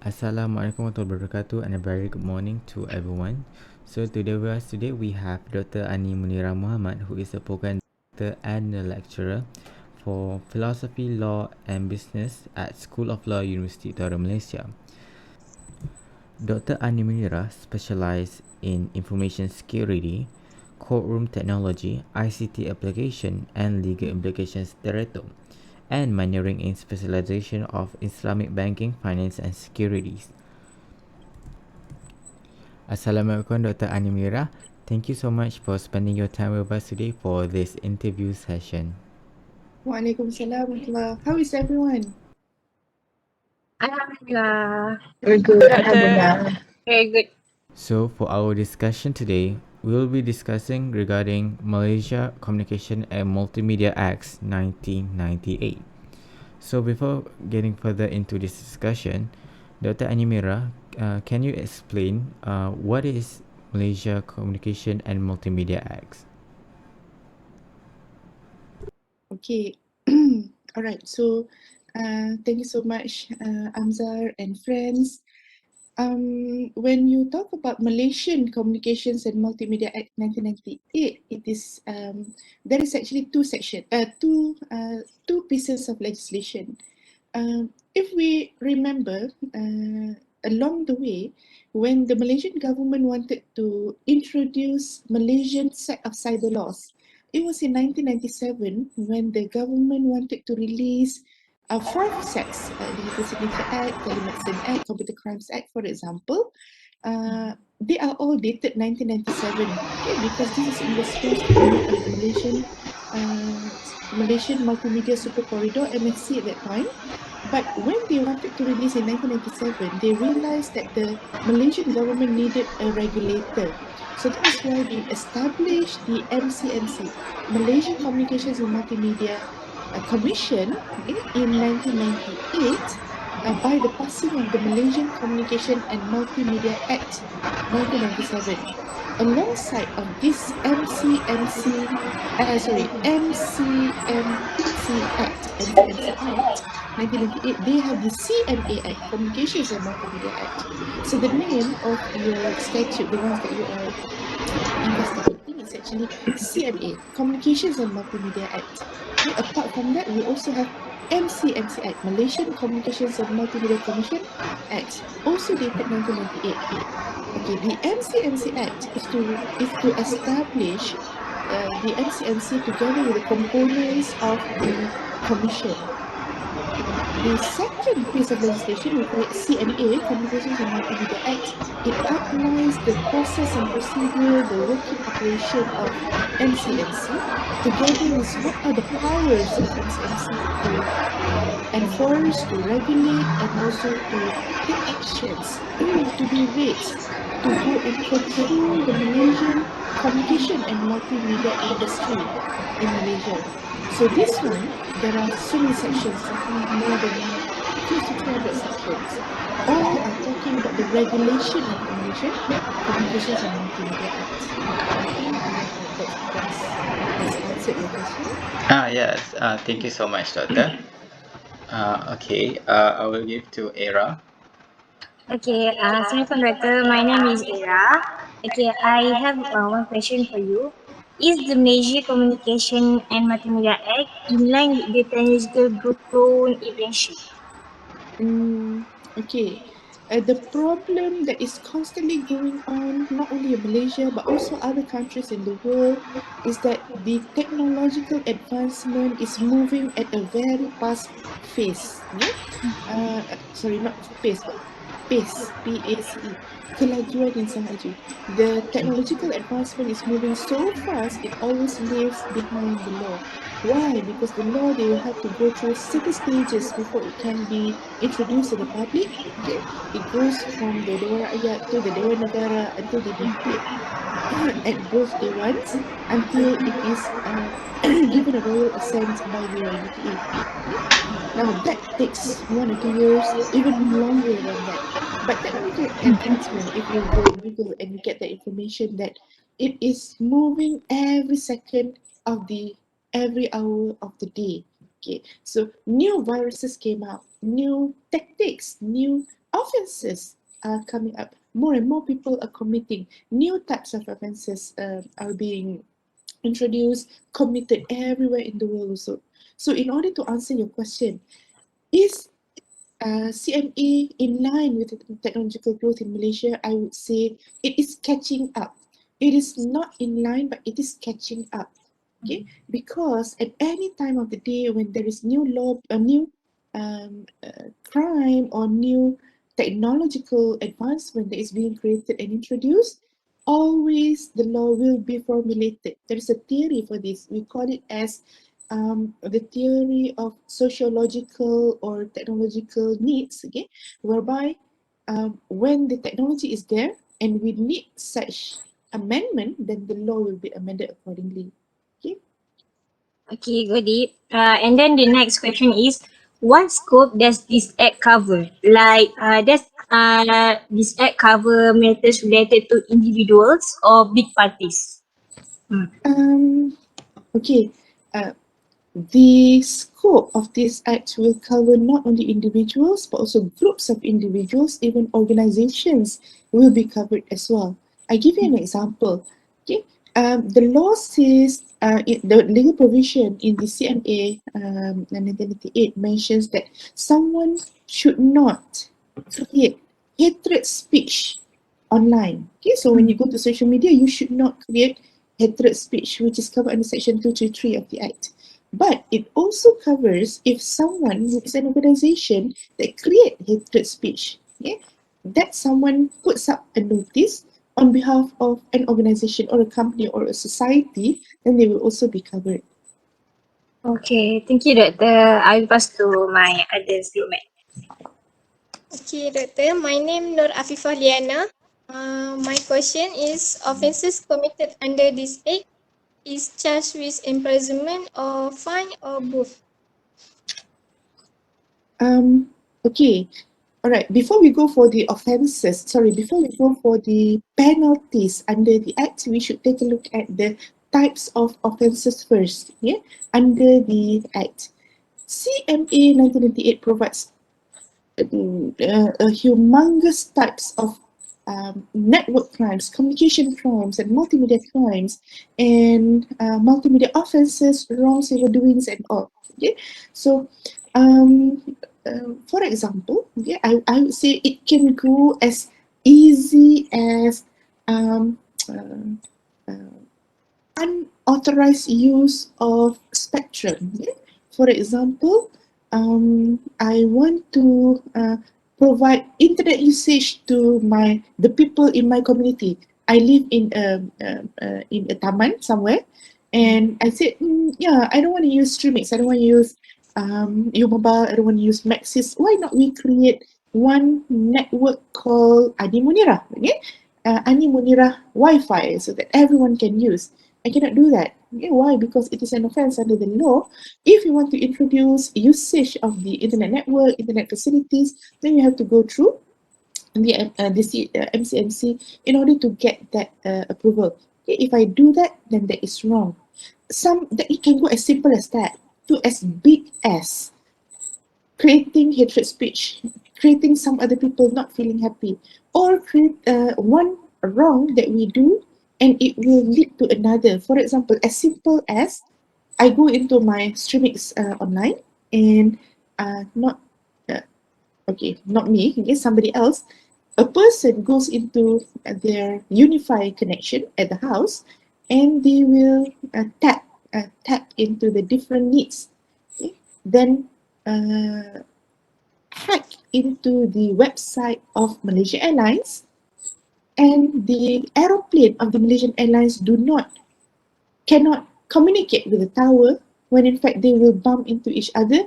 Assalamualaikum warahmatullahi wabarakatuh and a very good morning to everyone. So today we have Dr. Ani Munira Muhammad, who is a program director and a lecturer for Philosophy, Law and Business at School of Law, University Utara Malaysia. Dr. Ani Munira specializes in information security, courtroom technology, ICT application and legal implications thereto, and minoring in specialization of Islamic banking, finance and securities. Assalamualaikum Dr. Ani Munira. Thank you so much for spending your time with us today for this interview session. Waalaikumsalam warahmatullah. How is everyone? Alhamdulillah. Very good, Alhamdulillah. Very good. So for our discussion today, we will be discussing regarding Malaysia Communication and Multimedia Acts 1998. So before getting further into this discussion, Dr. Ani Munira, can you explain what is Malaysia Communication and Multimedia Acts? Okay. All right. So, thank you so much, Amzar and friends. When you talk about Malaysian Communications and Multimedia Act 1998, it is there is actually two pieces of legislation. If we remember, along the way, when the Malaysian government wanted to introduce Malaysian set of cyber laws, it was in 1997 when the government wanted to release five sets, Digital Signature Act, Telemedicine Act, Computer Crimes Act, for example. They are all dated 1997, okay, because this is in response to the need of the Malaysian Multimedia Super Corridor, MSC, at that time. But when they wanted to release in 1997, they realized that the Malaysian government needed a regulator. So that is why they established the MCMC, Malaysian Communications and Multimedia Commission, in 1998 by the passing of the Malaysian Communication and Multimedia Act 1997. Alongside of this MCMC Act 1998, they have the CMA Act, Communications and Multimedia Act. So the name of your statute, the ones that you are investigating, is actually CMA, Communications and Multimedia Act. Okay, apart from that, we also have MCMC Act, Malaysian Communications and Multimedia Commission Act, also dated 1998. Okay, the MCMC Act is to establish the MCMC together with the components of the commission. The second piece of legislation, we call it CMA, Communications and Multimedia Act. It outlines the process and procedure, the working operation of MCMC, together with what are the powers of MCMC to enforce, to regulate, and also to take actions, to do raids, to go and control the Malaysian communication and multimedia industry in Malaysia. So this one, there are so many sections, I think more than close to 200 sections. All are talking about the regulation of the Malaysian Communications and Multimedia Act. I think that's answered your question. Yes, thank you so much, Doctor. Okay, I will give to Era. Okay, Assalamualaikum Doctor. My name is Ira. Okay, I have one question for you. Is the Malaysia Communication and Multimedia Act in line with the technological growth tone it mentioned? Okay. The problem that is constantly going on, not only in Malaysia but also other countries in the world, is that the technological advancement is moving at a very fast pace. Okay? Sorry, not pace, but pace, P-A-C-E. Kelajuan yang sangat laju. The technological advancement is moving so fast, it always leaves behind the law. Why? Because the law, they will have to go through certain stages before it can be introduced to the public. Okay, it goes from the Dewan Rakyat to the Dewan Negara until they debate at both Dewans until it is given a royal assent by the UTA. Okay? Now that takes 1 or 2 years, even longer than that. But technological advancement, if you go and Google and you get the information that it is moving every second of the every hour of the day. Okay, so new viruses came out, new tactics, new of offences are coming up. More and more people are committing. New types of offences are being introduced, committed everywhere in the world also. So in order to answer your question, is CMA in line with the technological growth in Malaysia? I would say it is catching up. It is not in line, but it is catching up. Okay, because at any time of the day when there is new law, a new crime or new technological advancement that is being created and introduced, always the law will be formulated. There is a theory for this. We call it as the theory of sociological or technological needs, okay, whereby when the technology is there and we need such amendment, then the law will be amended accordingly. Okay. Okay, got it. And then the next question is, what scope does this act cover? Like, does this act cover matters related to individuals or big parties? Okay. Uh, The scope of this act will cover not only individuals but also groups of individuals, even organizations will be covered as well. I give you an example. Okay, the law says the legal provision in the CMA 1998 mentions that someone should not create hatred speech online. Okay, so when you go to social media, you should not create hatred speech, which is covered under Section 223 of the Act. But it also covers if someone who is an organization that create hatred speech, okay, that someone puts up a notice on behalf of an organization or a company or a society, then they will also be covered. Okay, thank you, Doctor. I will pass to my other student. Okay, Doctor. My name Nur Afifah Liana. My question is, offences committed under this act is charged with imprisonment or fine or both? Okay. All right. Before we go for the offences, before we go for the penalties under the Act, we should take a look at the types of offences first. Yeah, under the Act, CMA 1998 provides a humongous types of network crimes, communication crimes, and multimedia crimes, and multimedia offences, wrongs, evildoings, and all. Okay, so um, for example, okay, I would say it can go as easy as um, uh, unauthorized use of spectrum. Okay? For example, I want to provide internet usage to the people in my community. I live in a taman somewhere, and I said, yeah, I don't want to use Streamix. I don't want to use your mobile. I don't want to use Maxis. Why not we create one network called Adi Munira? Okay, Ani Munira Wi-Fi, so that everyone can use. I cannot do that. Okay, why? Because it is an offense under the law. If you want to introduce usage of the internet network, internet facilities, then you have to go through the MCMC in order to get that approval. Okay, if I do that, then that is wrong. That it can go as simple as that to as big as creating hatred speech, creating some other people not feeling happy, or create one wrong that we do and it will lead to another. For example, as simple as I go into my Streamix online and not not me, okay, somebody else. A person goes into their Unify connection at the house, and they will tap into the different needs. Okay? Then hack into the website of Malaysia Airlines, and the aeroplane of the Malaysian Airlines cannot communicate with the tower, when in fact they will bump into each other,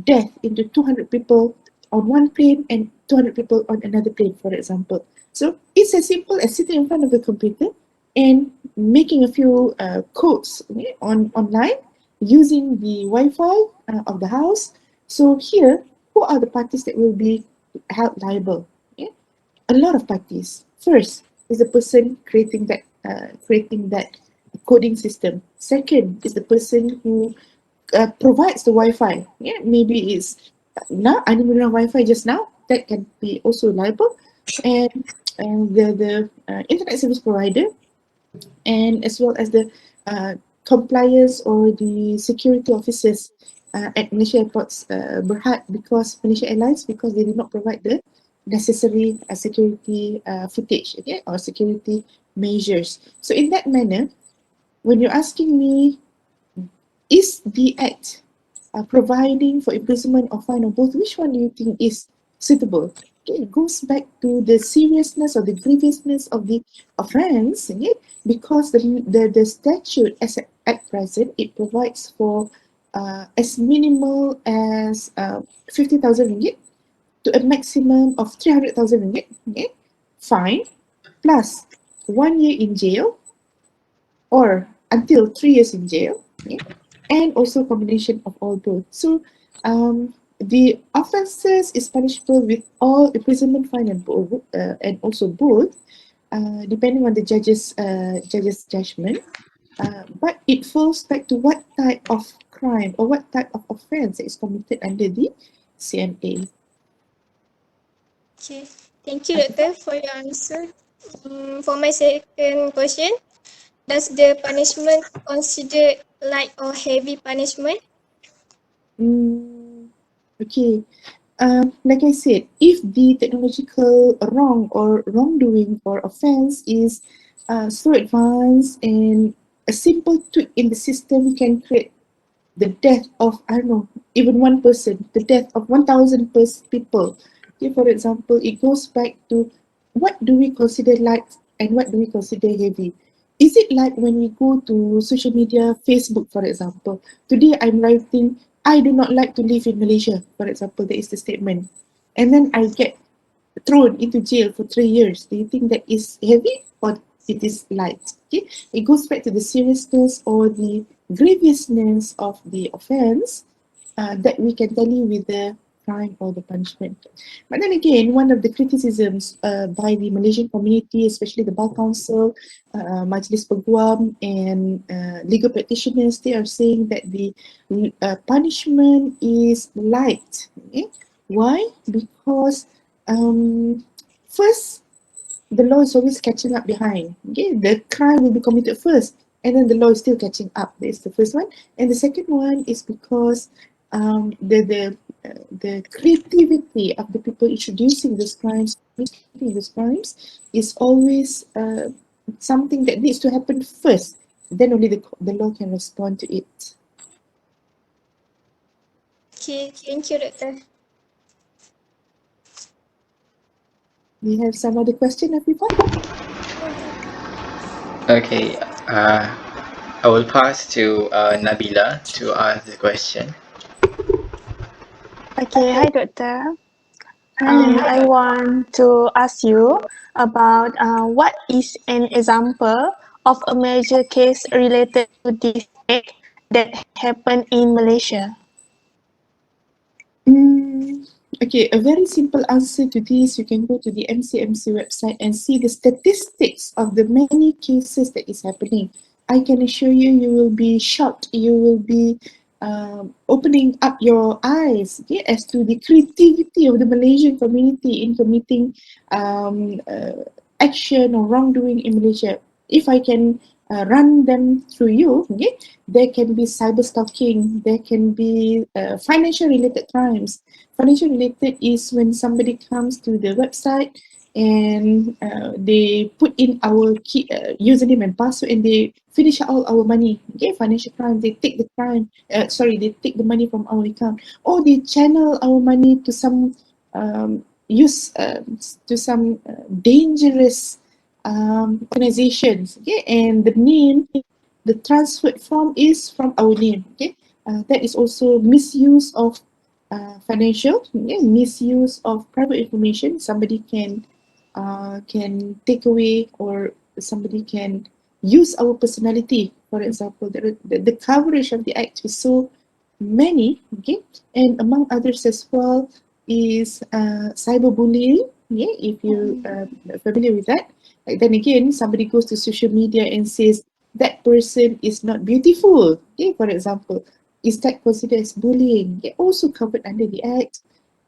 death into 200 people on one plane and 200 people on another plane, for example. So it's as simple as sitting in front of a computer and making a few codes, okay, online using the Wi-Fi of the house. So here, who are the parties that will be held liable? Okay? A lot of parties. First is the person creating that coding system. Second is the person who provides the Wi-Fi. Yeah, maybe it's now Animal Wi-Fi just now. that can be also liable, and the internet service provider, and as well as the compliance or the security officers at Malaysia airports berhad because Malaysia Airlines, because they did not provide the necessary security footage, okay, or security measures. So in that manner, when you're asking me, is the act providing for imprisonment or fine or both, which one do you think is suitable? Okay, it goes back to the seriousness or the grievousness of the offence, okay? Because the statute as at present, it provides for as minimal as 50,000 ringgit to a maximum of 300,000 ringgit, okay? Fine, plus 1 year in jail or until 3 years in jail, okay? And also combination of all both. So the offences is punishable with all imprisonment, fine, and also both, depending on the judge's judgment. But it falls back to what type of crime or what type of offence is committed under the CMA. Okay, thank you, Doctor, for your answer. For my second question, does the punishment consider light or heavy punishment? Okay. Like I said, if the technological wrong or wrongdoing or offense is so advanced, and a simple tweak in the system can create the death of, I don't know, even one person, the death of 1,000 people. Okay, for example, it goes back to what do we consider light and what do we consider heavy? Is it like when we go to social media, Facebook, for example? Today I'm writing, I do not like to live in Malaysia, for example, that is the statement. And then I get thrown into jail for 3 years. Do you think that is heavy or it is light? Okay, it goes back to the seriousness or the grievousness of the offense that we can tally with the crime or the punishment. But then again, one of the criticisms by the Malaysian community, especially the Bar Council, Majlis Peguam, and legal practitioners, they are saying that the punishment is light. Okay? Why? Because first, the law is always catching up behind. Okay, the crime will be committed first, and then the law is still catching up. That's the first one, and the second one is because the creativity of the people introducing these crimes is always something that needs to happen first. Then only the law can respond to it. Okay, thank you, Doctor. Do you have some other question, Afifah? Okay, I will pass to Nabila to ask the question. Okay, hi doctor. I want to ask you about what is an example of a major case related to this act that happened in Malaysia. Okay, a very simple answer to this, you can go to the MCMC website and see the statistics of the many cases that is happening. I can assure you, you will be shocked. You will be opening up your eyes, okay, as to the creativity of the Malaysian community in committing action or wrongdoing in Malaysia. If I can run them through you, okay, there can be cyber stalking, there can be financial related crimes. Financial related is when somebody comes to the website and they put in our key username and password and they finish all our money. Okay, financial crime, they take the they take the money from our account, or they channel our money to some dangerous organizations. Okay, and the name, the transferred form is from our name. Okay, that is also misuse of financial, misuse of private information. Somebody can take away, or somebody can use our personality. For example, the coverage of the act is so many, okay, and among others as well is cyberbullying. Yeah, if you are familiar with that. Like then again, somebody goes to social media and says that person is not beautiful. Okay, for example, is that considered as bullying? They also covered under the act.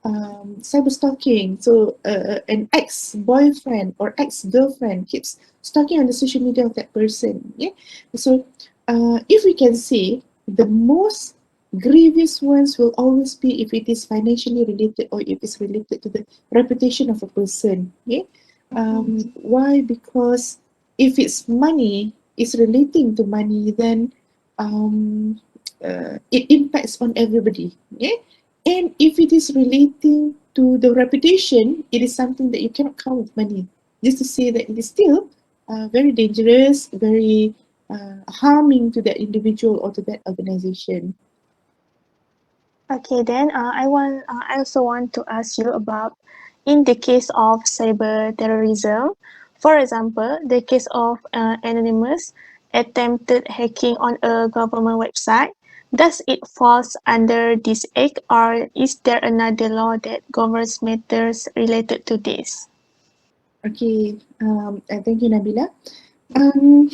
cyber stalking. So an ex-boyfriend or ex-girlfriend keeps stalking on the social media of that person. Yeah. So if we can say the most grievous ones will always be if it is financially related or if it's related to the reputation of a person. Yeah. Why? Because if it's money, it's relating to money, then it impacts on everybody. Yeah. And if it is relating to the reputation, it is something that you cannot count with money. Just to say that it is still very dangerous, very harming to that individual or to that organization. Okay, then I also want to ask you about in the case of cyber terrorism, for example, the case of anonymous attempted hacking on a government website. Does it falls under this act, or is there another law that governs matters related to this? Okay, thank you, Nabila. Um,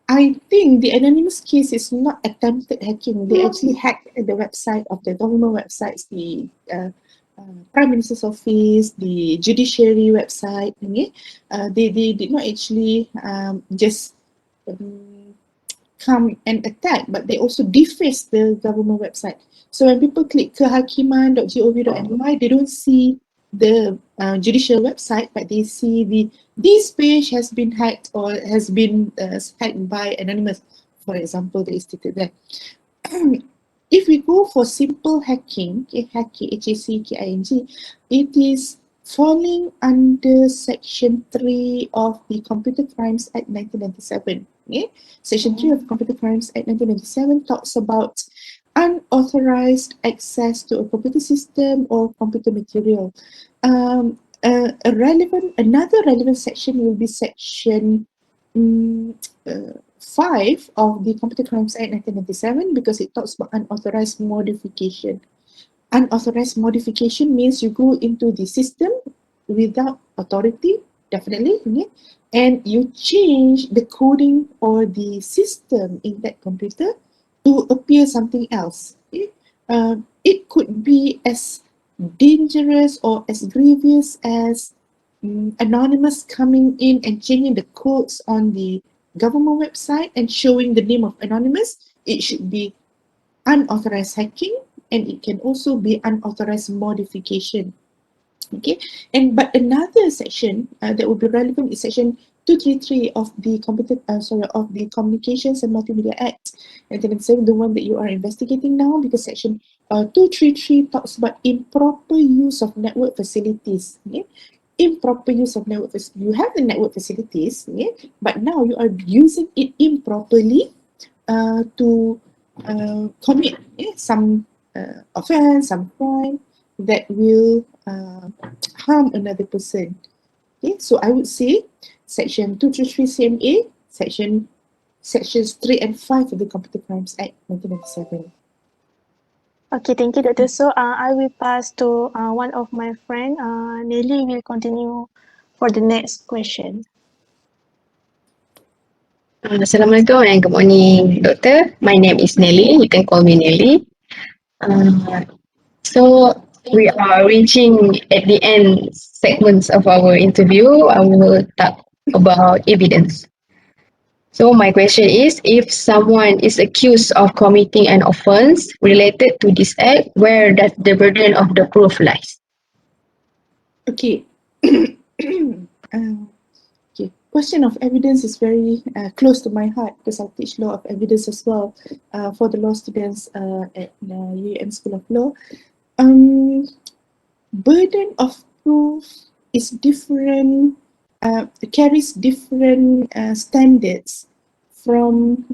I think the anonymous case is not attempted hacking. They actually hacked the website of the government websites, the Prime Minister's office, the judiciary website. Okay? They did not actually just um, come and attack, but they also deface the government website. So when people click kehakiman.gov.my, they don't see the judicial website, but they see this page has been hacked or has been hacked by anonymous. For example, they stated there. If we go for simple hacking, okay, hacking, HACKING, it is falling under Section 3 of the Computer Crimes Act 1997. Okay? Section 3 of the Computer Crimes Act 1997 talks about unauthorized access to a computer system or computer material. Another relevant section will be Section um, 5 of the Computer Crimes Act 1997 because it talks about unauthorized modification. Unauthorized modification means you go into the system without authority, definitely, okay? And you change the coding or the system in that computer to appear something else. Okay? It could be as dangerous or as grievous as anonymous coming in and changing the codes on the government website and showing the name of anonymous. It should be unauthorized hacking, and it can also be unauthorized modification. Okay, and but another section that would be relevant is section 233 of the of the Communications and Multimedia Act, and then saying the one that you are investigating now, because section 233 talks about improper use of network facilities. Okay? Improper use of network facilities. You have the network facilities, okay? But now you are using it improperly to commit some offense, some crime that will harm another person. Okay, so I would say section 233 CMA, sections 3 and 5 of the Computer Crimes Act 1997. Okay, thank you, Doctor. So I will pass to one of my friend. Nelly will continue for the next question. Assalamualaikum and good morning, Doctor. My name is Nelly. You can call me Nelly. Uh, so we are reaching at the end segments of our interview. I will talk about evidence. So my question is, if someone is accused of committing an offence related to this act, where does the burden of the proof lies? Okay. Okay. Question of evidence is very close to my heart because I teach law of evidence as well for the law students at UAM School of Law. Burden of proof is different, carries different standards from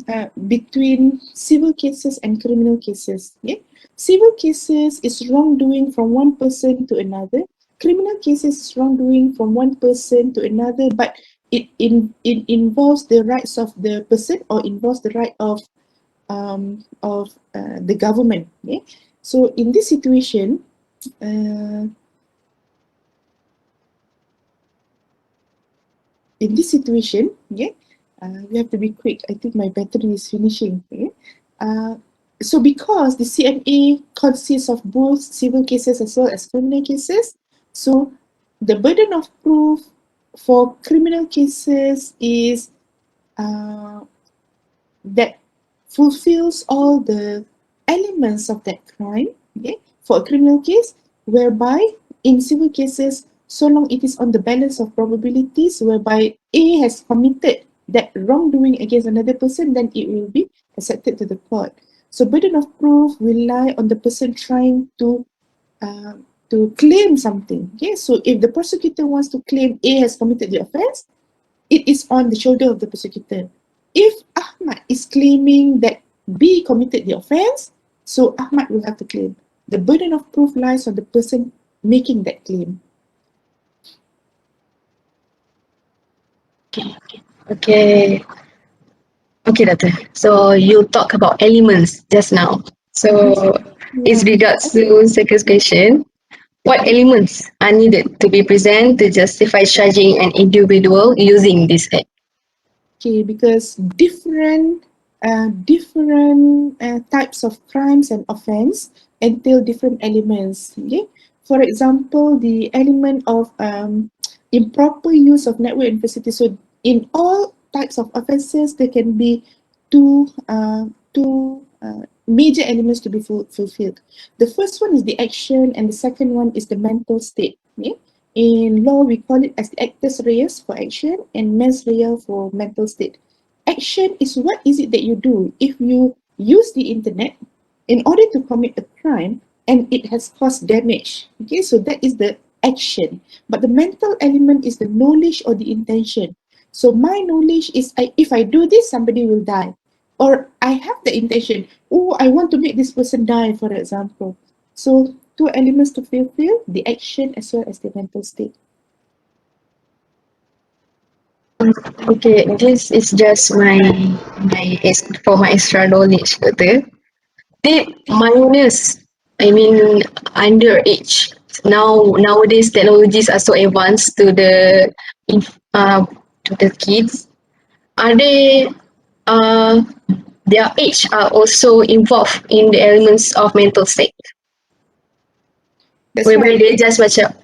between civil cases and criminal cases. Yeah? Civil cases is wrongdoing from one person to another. Criminal cases is wrongdoing from one person to another, but it involves the rights of the person or involves the right of the government. Yeah? So in this situation, uh, we have to be quick. I think my battery is finishing. Okay? So because the CMA consists of both civil cases as well as criminal cases, so the burden of proof for criminal cases is uh, that fulfills all the elements of that crime, okay, for a criminal case, whereby in civil cases, so long it is on the balance of probabilities, whereby A has committed that wrongdoing against another person, then it will be accepted to the court. So burden of proof will lie on the person trying uh, to claim something. Okay, so if the prosecutor wants to claim A has committed the offense, it is on the shoulder of the prosecutor. If Ahmad is claiming that B committed the offense, so Ahmad will have to claim. The burden of proof lies on the person making that claim. Okay. Okay, Doctor. So you talk about elements just now. So Yeah. it's regards to second question. What elements are needed to be present to justify charging an individual using this act? Okay, because different types of crimes and offense entail different elements. Okay, for example, the element of improper use of network and facility. So in all types of offenses, there can be two major elements to be fulfilled. The first one is the action, and the second one is the mental state. Okay? In law, we call it as the actus reus for action and mens rea for mental state. Action is what is it that you do if you use the internet in order to commit a crime and it has caused damage. Okay, so that is the action. But the mental element is the knowledge or the intention. So my knowledge is if I do this, somebody will die. Or I have the intention, oh, I want to make this person die, for example. So two elements to fulfill, the action as well as the mental state. Okay, this is just for my extra knowledge, Doctor. Did minors, I mean underage. Nowadays technologies are so advanced to the kids. Are they their age are also involved in the elements of mental state? That's Whereby right.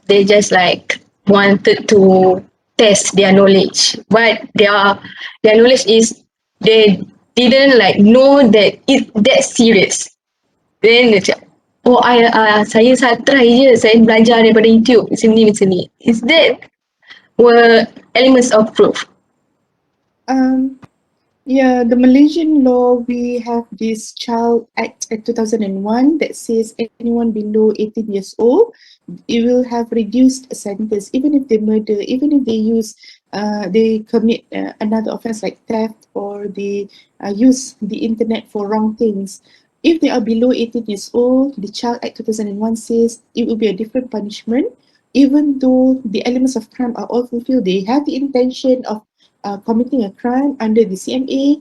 they just like wanted to test their knowledge, but their knowledge is they didn't like know that it that serious. Then dia cakap, oh saya try je, saya belajar daripada YouTube macam ni. Is that were elements of proof? Um, Yeah, the Malaysian law, we have this Child Act 2001 that says anyone below 18 years old, it will have reduced sentence, even if they murder, even if they commit another offense like theft or they use the internet for wrong things. If they are below 18 years old, the Child Act 2001 says it will be a different punishment, even though the elements of crime are all fulfilled. They have the intention of committing a crime under the CMA,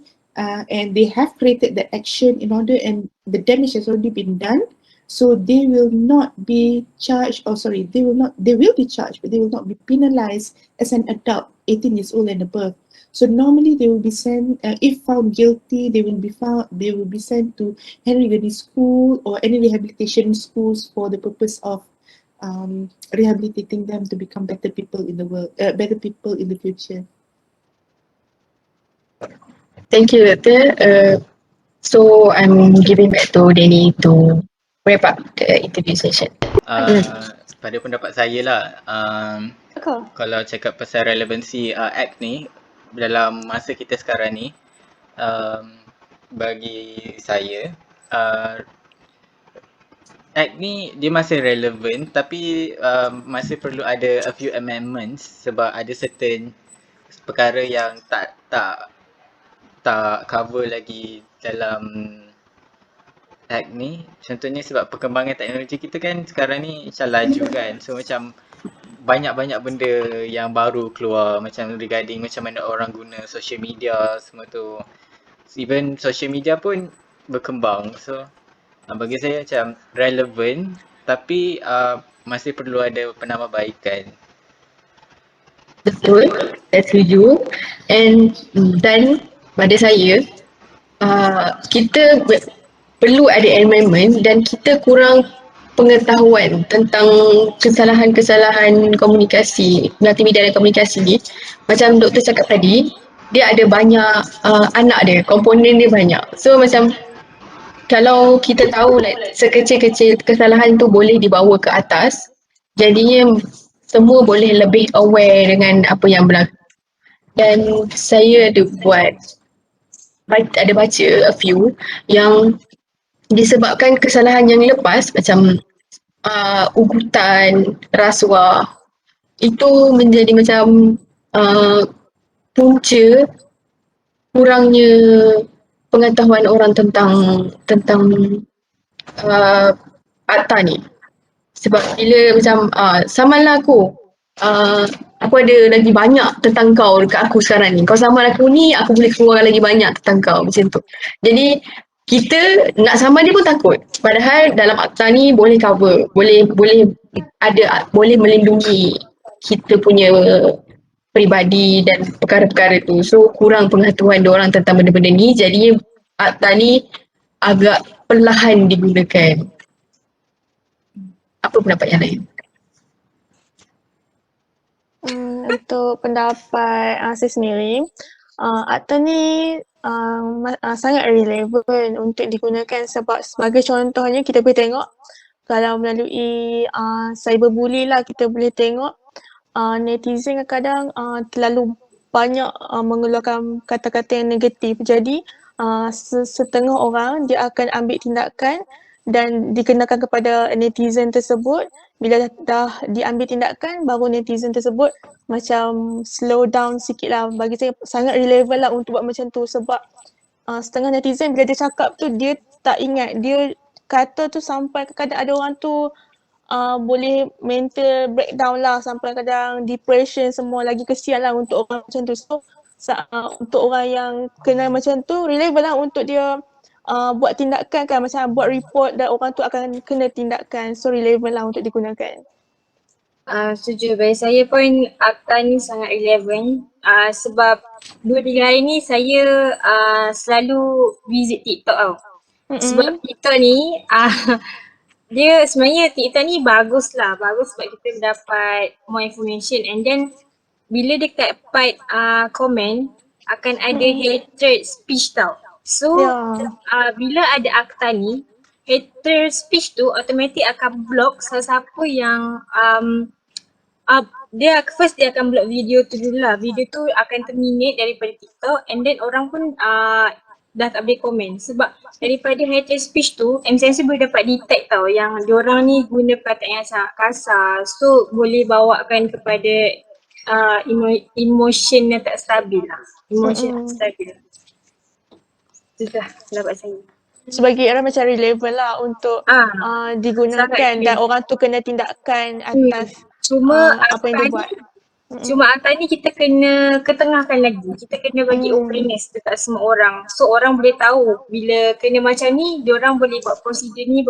and they have created the action in order, and the damage has already been done. So they will not be charged, or sorry, they will be charged, but they will not be penalized as an adult, 18 years old and above. So normally they will be sent, if found guilty, they will be sent to Henry Gandhi School or any rehabilitation schools for the purpose of rehabilitating them to become better people in the world, better people in the future. Thank you, Doctor. So I'm giving back to Danny to wrap up the interview session. Pada pendapat saya lah, kalau cakap pasal relevansi act ni dalam masa kita sekarang ni, um, bagi saya, act ni dia masih relevant tapi masih perlu ada a few amendments sebab ada certain perkara yang tak cover lagi dalam act ni. Contohnya sebab perkembangan teknologi kita kan sekarang ni macam laju kan. So macam banyak-banyak benda yang baru keluar macam regarding macam mana orang guna social media semua tu. Even social media pun berkembang. So bagi saya macam relevant tapi masih perlu ada penambahbaikan. Betul, saya setuju. Dan pada saya, kita perlu ada amendment dan kita kurang pengetahuan tentang kesalahan-kesalahan komunikasi, multimedia dan komunikasi ni. Macam doktor cakap tadi, dia ada banyak anak dia, komponen dia banyak. So macam kalau kita tahu like sekecil-kecil kesalahan tu boleh dibawa ke atas, jadinya semua boleh lebih aware dengan apa yang berlaku. Dan saya ada baca a few yang disebabkan kesalahan yang lepas macam ugutan, rasuah, itu menjadi macam punca kurangnya pengetahuan orang tentang akta ni. Sebab bila macam samanlah aku ada lagi banyak tentang kau dekat aku sekarang ni. Kau saman aku ni, aku boleh keluar lagi banyak tentang kau macam tu. Jadi kita nak saman dia pun takut. Padahal dalam akta ni boleh cover, boleh melindungi kita punya peribadi dan perkara-perkara tu. So kurang pengetahuan diorang tentang benda-benda ni, jadinya akta ni agak perlahan digunakan. Apa pendapat yang lain? Untuk pendapat saya sendiri, akta ni sangat relevan untuk digunakan sebab sebagai contohnya kita boleh tengok kalau melalui cyberbully lah, kita boleh tengok netizen kadang terlalu banyak mengeluarkan kata-kata yang negatif. Jadi setengah orang dia akan ambil tindakan dan dikenakan kepada netizen tersebut. Bila dah diambil tindakan, baru netizen tersebut macam slow down sikit lah. Bagi saya sangat relevan lah untuk buat macam tu sebab setengah netizen bila dia cakap tu dia tak ingat, dia kata tu sampai kadang ada orang tu boleh mental breakdown lah, sampai kadang depression semua. Lagi kesian lah untuk orang macam tu. So untuk orang yang kena macam tu, relevan lah untuk dia buat tindakan kan, macam buat report dan orang tu akan kena tindakan. So relevan lah untuk digunakan. Setuju. Bagi saya pun akta ni sangat relevan sebab 2-3 hari ni saya selalu visit TikTok tau. Sebab TikTok ni dia sebenarnya TikTok ni bagus sebab kita dapat more information, and then bila dekat part komen akan ada hatred speech tau. So bila ada akta ni, hatred speech tu automatic akan block siapa yang dia akan block video tu dulu lah. Video tu akan terminate daripada TikTok, and then orang pun dah tak boleh komen sebab daripada hatred speech tu MCMC boleh dapat detect tau yang diorang ni guna perkataan yang sangat kasar, so boleh bawakan kepada emotion yang tak stabil lah. Emotion yang tak stabil. Itu dah pendapat saya. Sebagai orang macam relevan lah untuk digunakan dan orang tu kena tindakan atas apa yang dia buat. Cuma akta ni kita kena ketengahkan lagi. Kita kena bagi awareness dekat semua orang. So orang boleh tahu bila kena macam ni, diorang boleh buat prosedur ni,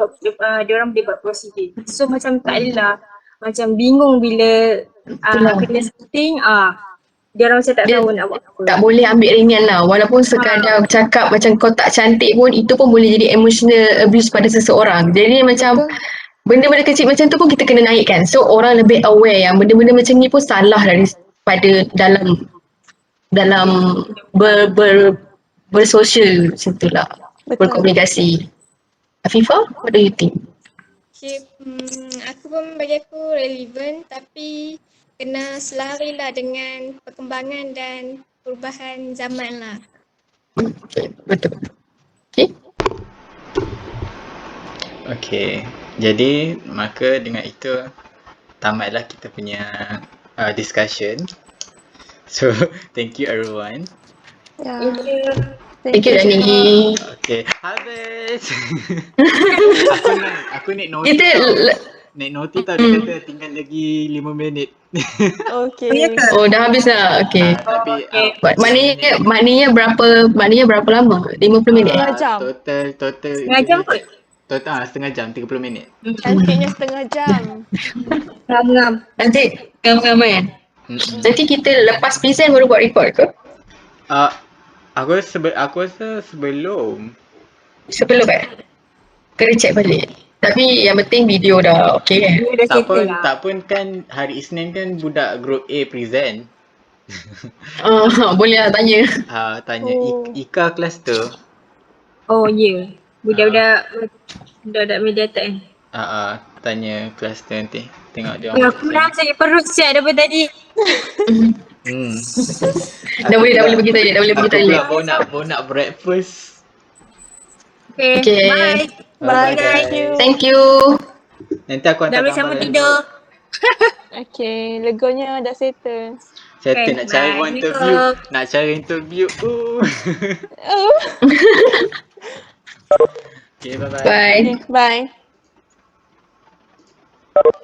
diorang boleh buat prosedur. So macam tak adalah macam bingung bila kena something, diorang macam tak tahu nak buat apa. Tak boleh ambil ringan lah. Walaupun sekadar cakap macam kau tak cantik pun, itu pun boleh jadi emotional abuse pada seseorang. Jadi macam benda-benda kecil macam tu pun kita kena naikkan. So orang lebih aware yang benda-benda macam ni pun salah daripada dalam bersosial macam tu lah. Berkomunikasi. Afifah, what do you think? Okay, bagi aku relevan tapi kena selari lah dengan perkembangan dan perubahan zaman lah. Okay, betul. Okay. Okay, jadi maka dengan itu tamatlah kita punya discussion. So, thank you everyone. Thank you Dani. Okay, habis. aku naik noti naik noti tau, dia kata tinggal lagi 5 minit. Okay. Oh, dah habis lah. Okay. Tapi maknanya berapa lama? 50 minit? Setengah jam. Total Setengah jam kot? Total setengah jam, 30 minit. Cantiknya setengah jam. Ngam-ngam. Nanti ngam-ngam kan? Nanti kita lepas present baru buat report ke? Aku rasa sebelum. Sebelum kan? kena check balik. Tapi yang penting video dah okay kan. Dia dah settle lah. Tak pun kan hari Isnin kan budak group A present. Boleh lah tanya. Tanya Oh. Ika cluster. Oh ya. Budak-budak media tak kan. Tanya cluster nanti. Tengok dia Ya, orang aku dah present. sakit perut siap daripada tadi. Dah boleh pergi toilet, dah boleh pergi Aku toilet. pula baru nak breakfast. Okay, Okay. bye. Bye, guys. thank you. Thank you. Nanti aku Dah hantar boleh gambar sambung dalam tidur. group. Okay, legonya dah settle. Settle Okay, nak cari bye. buat interview. Assalamualaikum. Nak cari interview. Oh. Okay, bye-bye. Bye. Okay, bye.